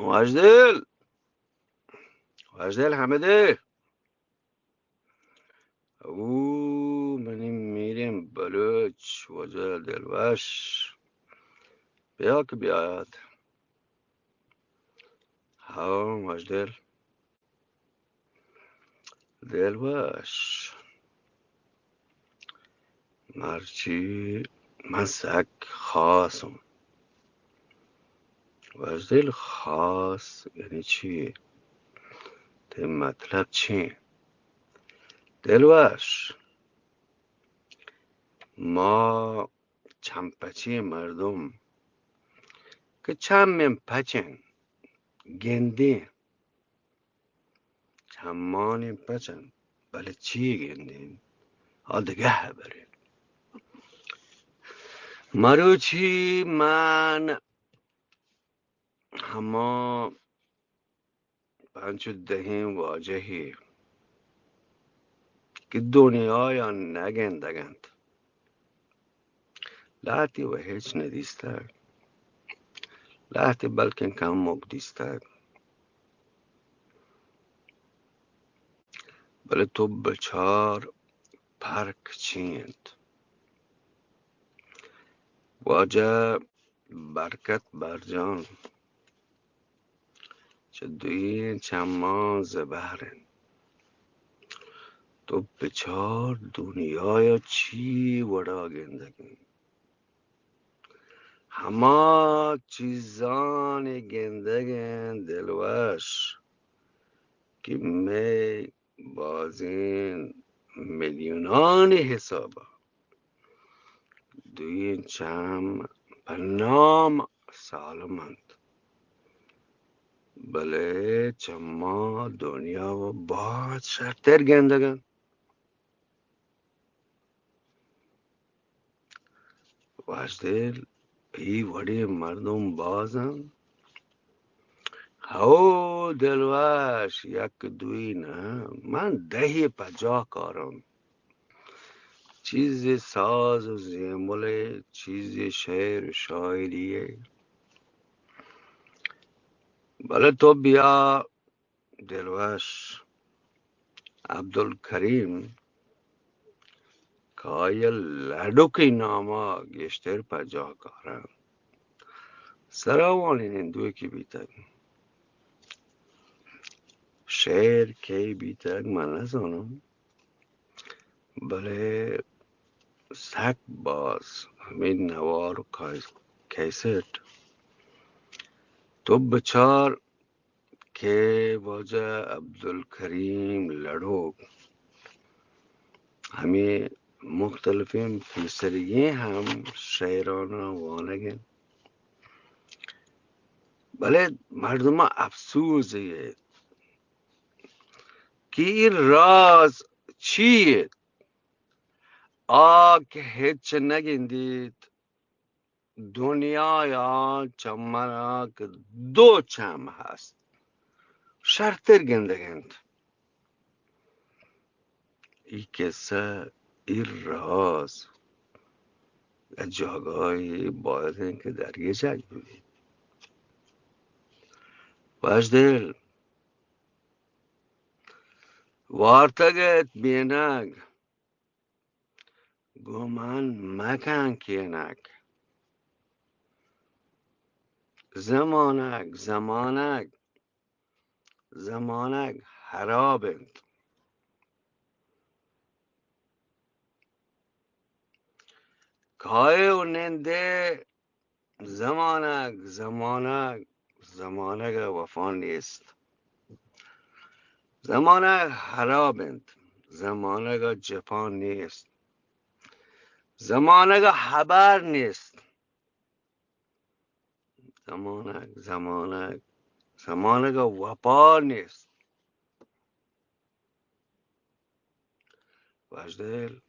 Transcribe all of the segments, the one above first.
وجدل وجدل حمده او منیم میریم بلوچ وجدل دلوش بیا که بیاید ها وجدل دلوش مرچی من سگ خاصم وجدل خاص یعنی چی؟ ده مطلب چی؟ دلوش ما چم پچین مردم که چم پچین گندی چمان پچن بله چی گندین آدگه برین مروچی من هما پنچو دهیم واجهی که دنیا نگندگند لحتی و هیچ ندیستر لحتی بلکن کم مگدیستر بله تو بچار پرک چیند واجه برکت برجان چه دوین چمان زبهرن تو بچار دنیای چی وڑا گندگی همه چیزان گندگن دلوش که می بازین میلیونان حسابه دوین چم به نام سالمند بله چما دنیا و باد شرطر گندگن وجدل ای وڑی مردم بازن هاو دلوش یک دوی نه من دهی پجا کارم چیز ساز و زیمل چیز شعر و شاعریه بله تو بیا دلوش عبدالکریم کای لڈوکی ناما گشتر پجا کارم سراوانین اندوی کی بیتن شعر کی بیتن من نزانم بله سگ باز همین نوار و کیست تو بچار که واجه عبدالکریم لڑو همین مختلفین فیصلگی هم شعرانه وانگن بله مردم افسوزه که این راز چیه که هیچ نگندید دنیا چمنا که دو چم هست شرطر گندگند ای کسه این راز جاگاهی باید این که در یه جای ببین وجدل وارتگت بینگ گمان مکن کینک زمانک حرابند کای و ننده زمانک وفا نیست زمانک حرابند زمانک جفان نیست زمانک حبر نیست زمانک وفا نیست وجدل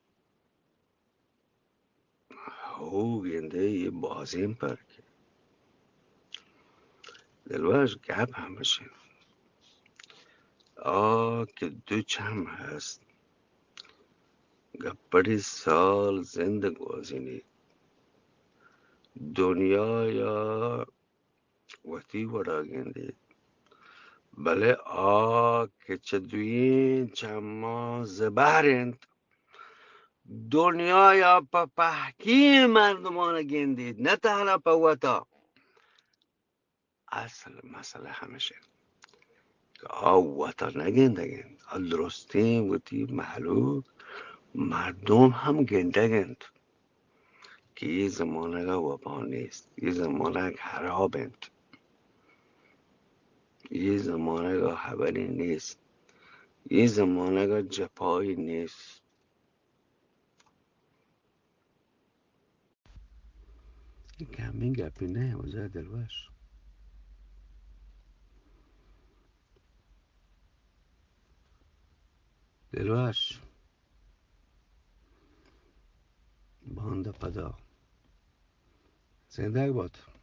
هو گنده یه بازیم پر که دلوش گپ همشه که دو چم هست گپڑی سال زندگ وازینی دنیا یا وطی وڑا گندی بله که چه دوین چما زبرند دنیا یا پا پحکی مردمان گندید نه تنها پا وطا اصل مسئله همشه که وطا نگندگند درستین وطی محلوک مردم هم گندگند که یه زمانه وبا نیست یه زمانه خرابند یه زمانه خبری نیست یه زمانه جپایی نیست این کمین گپی نه وزای دلوش دلوش بانده پدا زنده باد